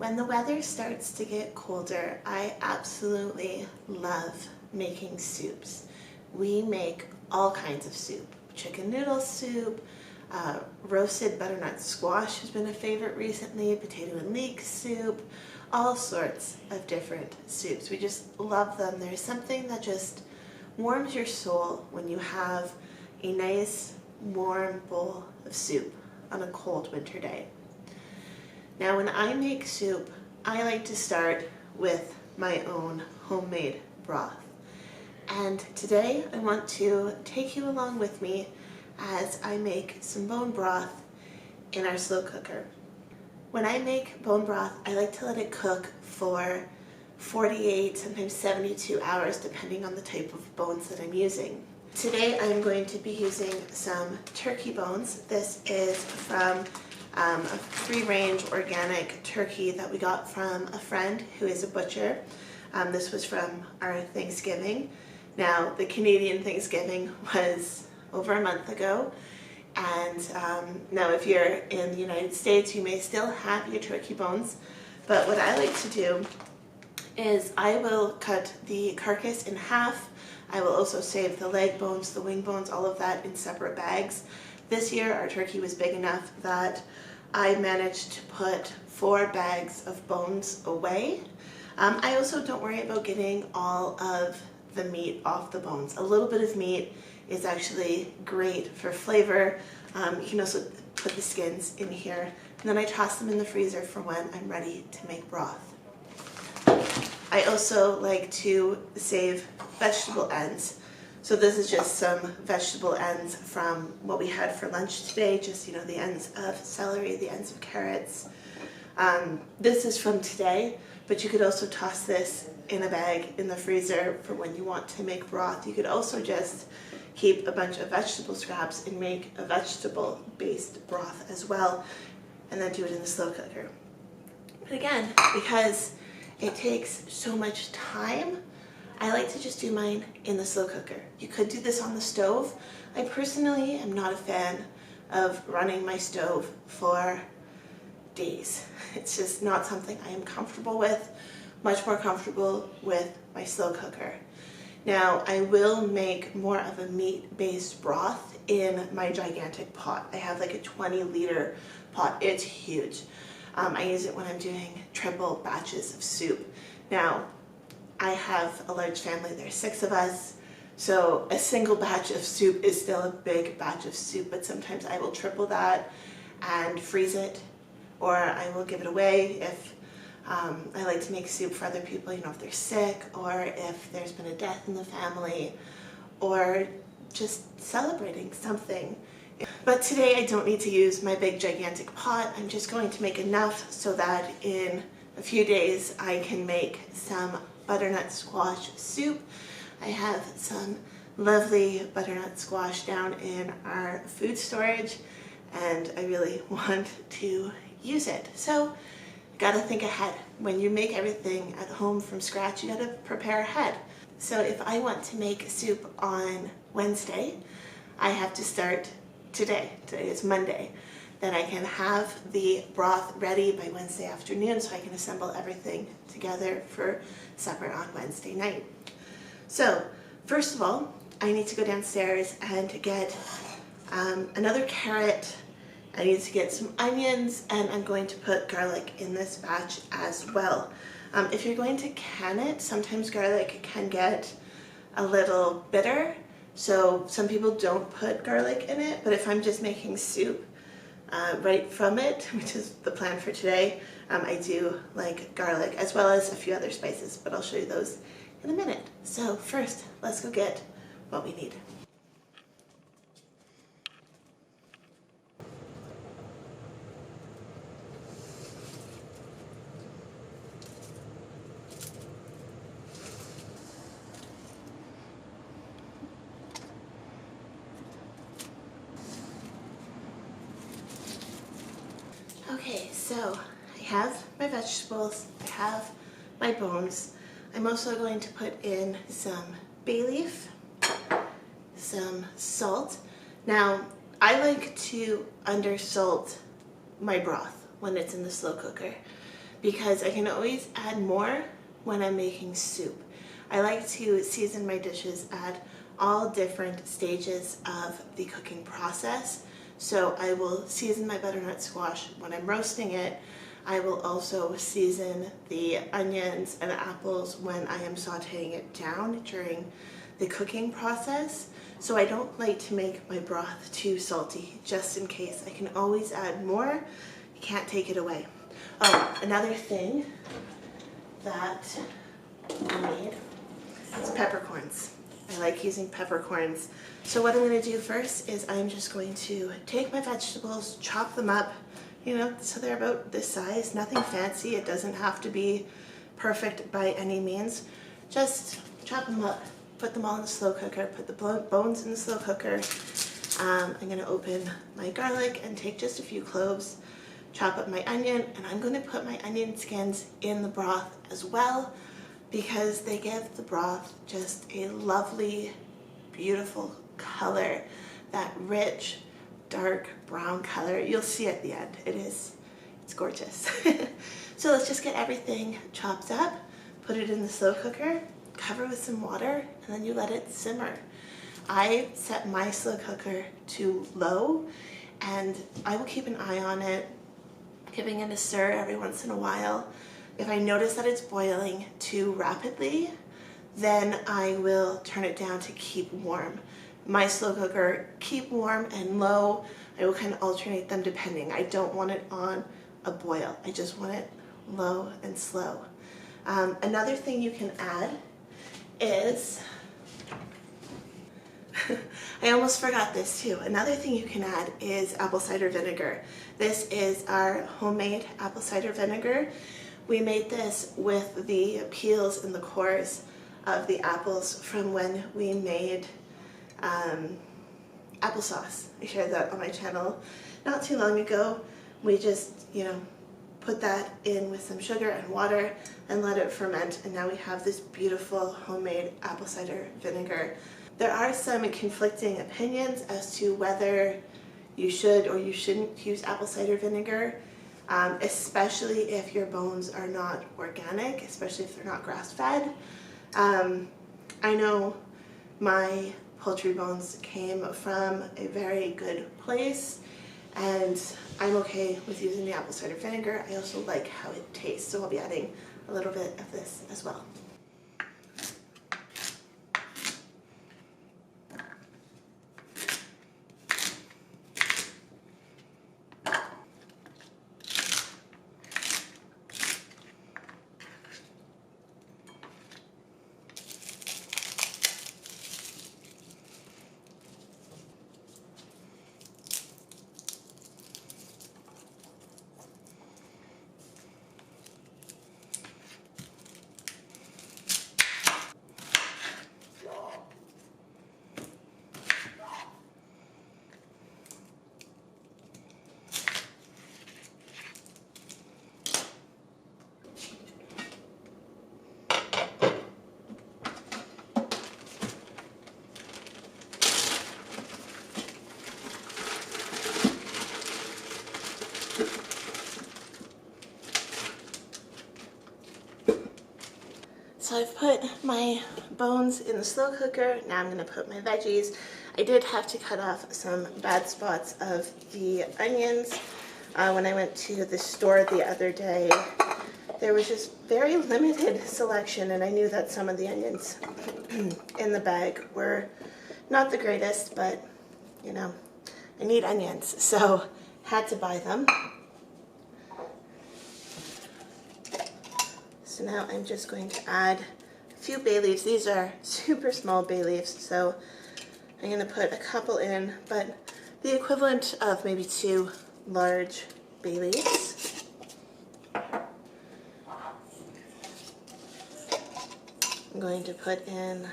When the weather starts to get colder, I absolutely love making soups. We make all kinds of soup. Chicken noodle soup, roasted butternut squash has been a favorite recently, potato and leek soup, all sorts of different soups. We just love them. There's something that just warms your soul when you have a nice warm bowl of soup on a cold winter day. Now when I make soup, I like to start with my own homemade broth. And today I want to take you along with me as I make some bone broth in our slow cooker. When I make bone broth, I like to let it cook for 48, sometimes 72 hours, depending on the type of bones that I'm using. Today I'm going to be using some turkey bones. This is from a free-range organic turkey that we got from a friend who is a butcher. This was from our Thanksgiving. Now, the Canadian Thanksgiving was over a month ago, and now if you're in the United States, you may still have your turkey bones, but what I like to do is I will cut the carcass in half. I will also save the leg bones, the wing bones, all of that in separate bags. This year our turkey was big enough that I managed to put 4 bags of bones away. I also don't worry about getting all of the meat off the bones. A little bit of meat is actually great for flavor. You can also put the skins in here, and then I toss them in the freezer for when I'm ready to make broth. I also like to save vegetable ends. So this is just some vegetable ends from what we had for lunch today, just, you know, the ends of celery, the ends of carrots. This is from today, but you could also toss this in a bag in the freezer for when you want to make broth. You could also just keep a bunch of vegetable scraps and make a vegetable-based broth as well, and then do it in the slow cooker. But again, because it takes so much time, I like to just do mine in the slow cooker. You could do this on the stove. I personally am not a fan of running my stove for days. It's just not something I am comfortable with. Much more comfortable with my slow cooker. Now, I will make more of a meat-based broth in my gigantic pot. I have like a 20-liter pot. It's huge. I use it when I'm doing triple batches of soup. Now, I have a large family. There's 6 of us. So a single batch of soup is still a big batch of soup, but sometimes I will triple that and freeze it, or I will give it away if I like to make soup for other people, you know, if they're sick, or if there's been a death in the family, or just celebrating something. But today I don't need to use my big gigantic pot. I'm just going to make enough so that in a few days I can make some butternut squash soup. I have some lovely butternut squash down in our food storage, and I really want to use it. So you gotta think ahead. When you make everything at home from scratch, you gotta prepare ahead. So if I want to make soup on Wednesday, I have to start today. Today is Monday. Then I can have the broth ready by Wednesday afternoon so I can assemble everything together for supper on Wednesday night. So first of all, I need to go downstairs and get another carrot. I need to get some onions, and I'm going to put garlic in this batch as well. If you're going to can it, sometimes garlic can get a little bitter, so some people don't put garlic in it, but if I'm just making soup right from it, which is the plan for today, I do like garlic, as well as a few other spices, but I'll show you those in a minute. So first, let's go get what we need. Okay, so I have my vegetables, I have my bones. I'm also going to put in some bay leaf, some salt. Now, I like to undersalt my broth when it's in the slow cooker. because I can always add more when I'm making soup. I like to season my dishes at all different stages of the cooking process. So I will season my butternut squash when I'm roasting it. I will also season the onions and apples when I am sauteing it down during the cooking process. So I don't like to make my broth too salty, just in case. I can always add more. You can't take it away. Oh, another thing that I made is peppercorns. I like using peppercorns. So what I'm going to do first is I'm just going to take my vegetables, chop them up, you know, so they're about this size. Nothing fancy. It doesn't have to be perfect by any means. Just chop them up, put them all in the slow cooker, put the bones in the slow cooker. I'm going to open my garlic and take just a few cloves, chop up my onion, and I'm going to put my onion skins in the broth as well, because they give the broth just a lovely, beautiful color, that rich, dark brown color. You'll see at the end. It's gorgeous. So let's just get everything chopped up, put it in the slow cooker, cover with some water, and then you let it simmer. I set my slow cooker to low, and I will keep an eye on it, giving it a stir every once in a while. If I notice that it's boiling too rapidly, then I will turn it down to keep warm. My slow cooker, keep warm and low. I will kind of alternate them depending. I don't want it on a boil. I just want it low and slow. Another thing you can add is, I almost forgot this too. Another thing you can add is apple cider vinegar. This is our homemade apple cider vinegar. We made this with the peels and the cores of the apples from when we made applesauce. I shared that on my channel not too long ago. We just, put that in with some sugar and water and let it ferment, and now we have this beautiful homemade apple cider vinegar. There are some conflicting opinions as to whether you should or you shouldn't use apple cider vinegar, especially if your bones are not organic, especially if they're not grass-fed. I know my poultry bones came from a very good place, and I'm okay with using the apple cider vinegar. I also like how it tastes, so I'll be adding a little bit of this as well. So I've put my bones in the slow cooker. Now I'm going to put my veggies. I did have to cut off some bad spots of the onions. When I went to the store the other day, there was just very limited selection, and I knew that some of the onions in the bag were not the greatest, but I need onions, so had to buy them. So now I'm just going to add a few bay leaves. These are super small bay leaves, so I'm going to put a couple in, but the equivalent of maybe 2 large bay leaves. I'm going to put in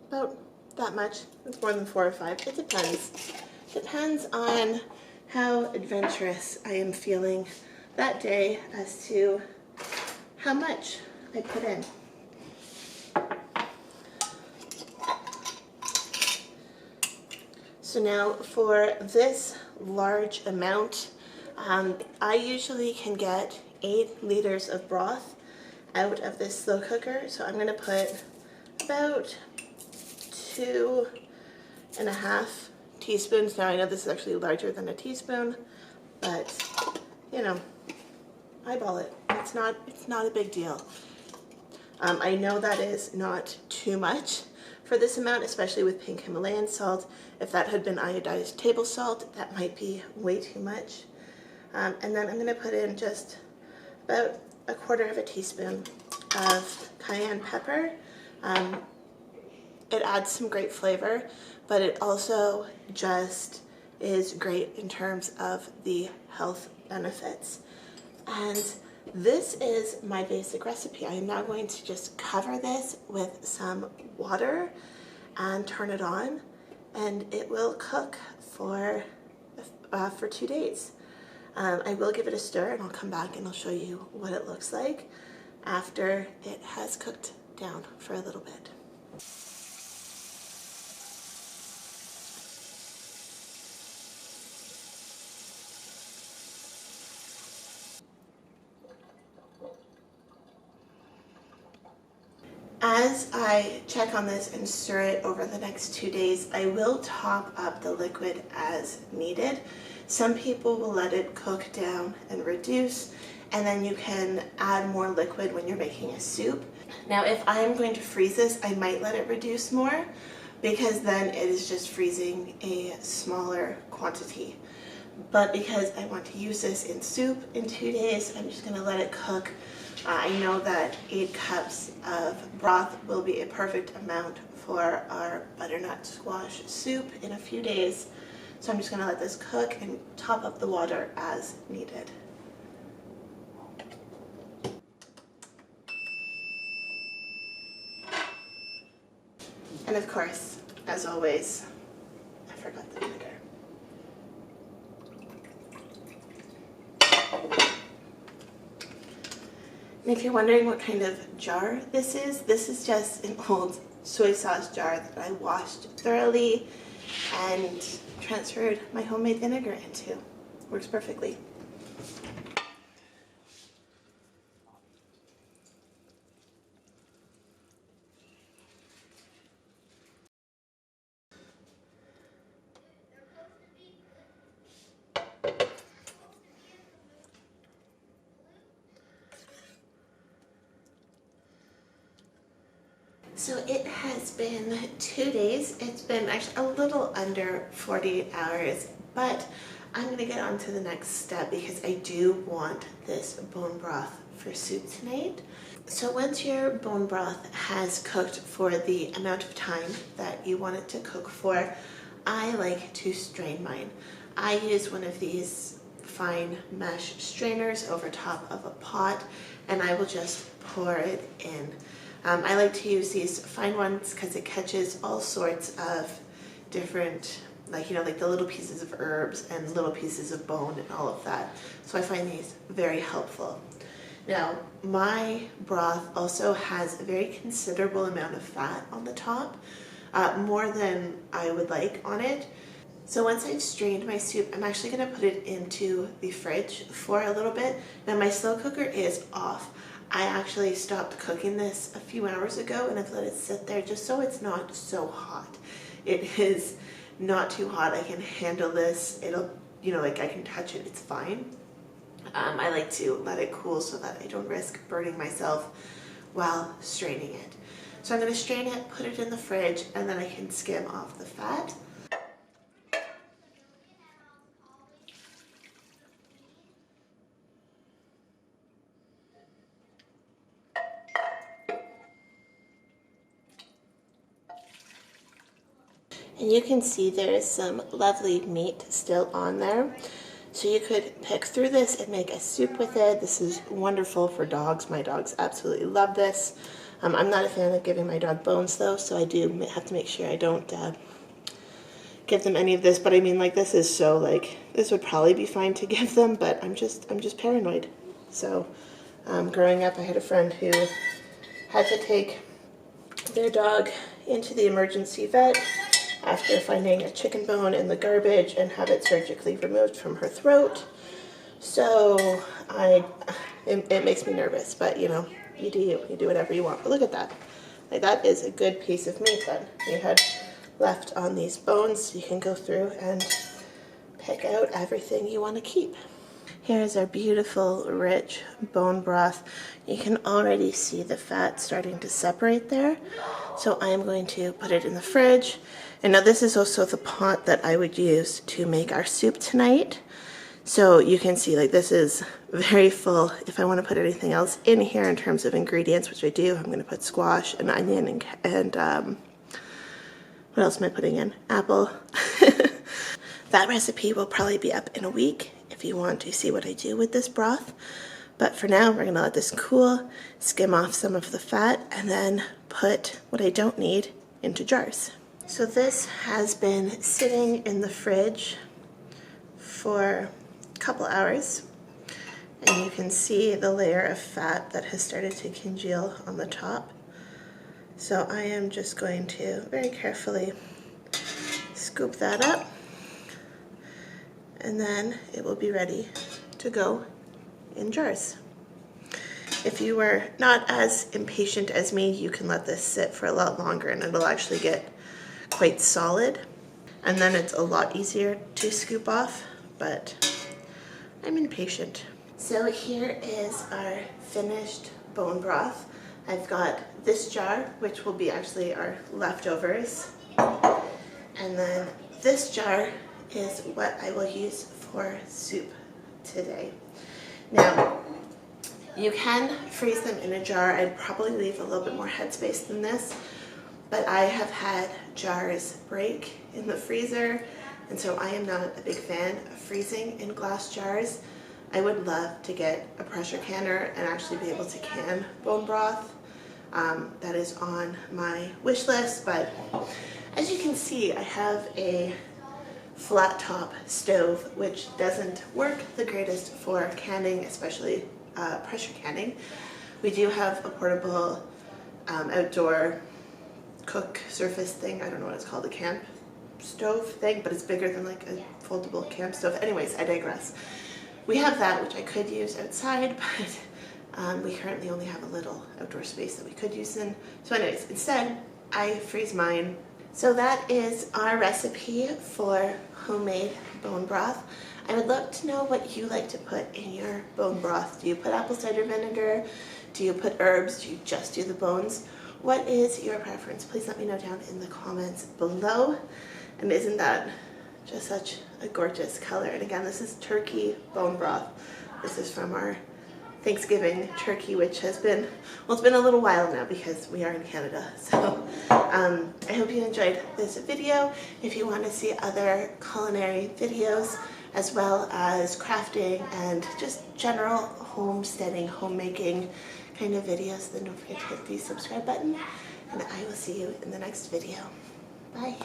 about that much. It's more than 4 or 5. It depends. Depends on how adventurous I am feeling that day as to how much I put in. So now for this large amount, I usually can get 8 liters of broth out of this slow cooker, so I'm going to put about 2.5 teaspoons. Now I know this is actually larger than a teaspoon, but you know, eyeball it. It's not a big deal. I know that is not too much for this amount, especially with pink Himalayan salt. If that had been iodized table salt, that might be way too much. And then I'm going to put in just about 1/4 teaspoon of cayenne pepper. It adds some great flavor, but it also just is great in terms of the health benefits. And this is my basic recipe. I am now going to just cover this with some water and turn it on, and it will cook for 2 days. I will give it a stir, and I'll come back and I'll show you what it looks like after it has cooked down for a little bit. As I check on this and stir it over the next 2 days, I will top up the liquid as needed. Some people will let it cook down and reduce, and then you can add more liquid when you're making a soup. Now, if I'm going to freeze this, I might let it reduce more, because then it is just freezing a smaller quantity. But because I want to use this in soup in 2 days, I'm just going to let it cook. I know that 8 cups of broth will be a perfect amount for our butternut squash soup in a few days. So I'm just going to let this cook and top up the water as needed. And of course, as always, I forgot the vinegar. And if you're wondering what kind of jar this is just an old soy sauce jar that I washed thoroughly and transferred my homemade vinegar into. Works perfectly. So it has been 2 days. It's been actually a little under 48 hours, but I'm going to get on to the next step because I do want this bone broth for soup tonight. So once your bone broth has cooked for the amount of time that you want it to cook for, I like to strain mine. I use one of these fine mesh strainers over top of a pot, and I will just pour it in. I like to use these fine ones because it catches all sorts of different, like the little pieces of herbs and little pieces of bone and all of that. So I find these very helpful. Now, my broth also has a very considerable amount of fat on the top, more than I would like on it. So once I've strained my soup, I'm actually going to put it into the fridge for a little bit. Now my slow cooker is off. I actually stopped cooking this a few hours ago, and I've let it sit there just so it's not so hot. It is not too hot. I can handle this. It'll, I can touch it. It's fine. I like to let it cool so that I don't risk burning myself while straining it. So I'm going to strain it, put it in the fridge, and then I can skim off the fat. And you can see there is some lovely meat still on there. So you could pick through this and make a soup with it. This is wonderful for dogs. My dogs absolutely love this. I'm not a fan of giving my dog bones though, so I do have to make sure I don't give them any of this. But I mean, this is so this would probably be fine to give them, but I'm just paranoid. So growing up, I had a friend who had to take their dog into the emergency vet after finding a chicken bone in the garbage and have it surgically removed from her throat. So it makes me nervous, but you know, you do whatever you want. But look at that. Like, that is a good piece of meat that you had left on these bones. You can go through and pick out everything you want to keep. Here's our beautiful, rich bone broth. You can already see the fat starting to separate there. So I am going to put it in the fridge. And now this is also the pot that I would use to make our soup tonight. So you can see, like, this is very full. If I want to put anything else in here in terms of ingredients, which I do, I'm going to put squash and onion and what else am I putting in? Apple. That recipe will probably be up in a week if you want to see what I do with this broth. But for now, we're going to let this cool, skim off some of the fat, and then put what I don't need into jars. So this has been sitting in the fridge for a couple hours, and you can see the layer of fat that has started to congeal on the top. So I am just going to very carefully scoop that up, and then it will be ready to go in jars. If you were not as impatient as me, you can let this sit for a lot longer and it'll actually get quite solid, and then it's a lot easier to scoop off, but I'm impatient. So here is our finished bone broth. I've got this jar, which will be actually our leftovers, and then this jar is what I will use for soup today. Now, you can freeze them in a jar. I'd probably leave a little bit more headspace than this, but I have had jars break in the freezer, and so I am not a big fan of freezing in glass jars. I would love to get a pressure canner and actually be able to can bone broth. That is on my wish list, but as you can see, I have a flat top stove, which doesn't work the greatest for canning, especially pressure canning. We do have a portable outdoor cook surface thing. I don't know what it's called, a camp stove thing, but it's bigger than like a foldable camp stove. Anyways, I digress. We have that, which I could use outside, but we currently only have a little outdoor space that we could use in. So anyways, instead, I freeze mine. So that is our recipe for homemade bone broth. I would love to know what you like to put in your bone broth. Do you put apple cider vinegar? Do you put herbs? Do you just do the bones? What is your preference? Please let me know down in the comments below. And isn't that just such a gorgeous color? And again, this is turkey bone broth. This is from our Thanksgiving turkey, which has been, well, it's been a little while now because we are in Canada. So I hope you enjoyed this video. If you want to see other culinary videos as well as crafting and just general homesteading, homemaking kind of videos, then don't forget to hit the subscribe button, and I will see you in the next video. Bye.